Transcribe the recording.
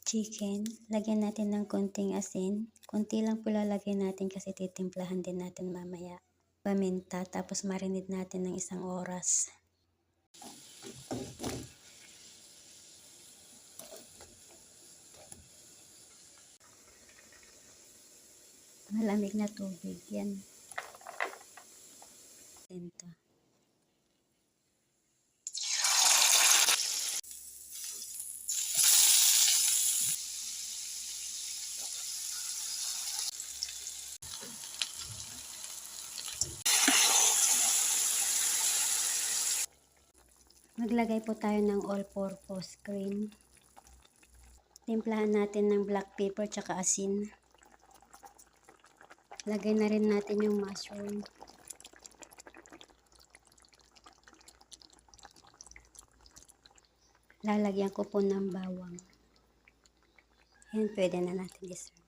chicken. Lagyan natin ng konting asin. Konti lang po lalagyan natin kasi titimplahan din natin mamaya. Paminta, tapos marinate natin ng 1 oras. Malamig na tubig yan. Ito. Maglagay po tayo ng all-purpose cream. Timplahan natin ng black pepper tsaka asin. Lagay na rin natin yung mushroom. Lalagyan ko po ng bawang. Yan, pwede na natin i-serve.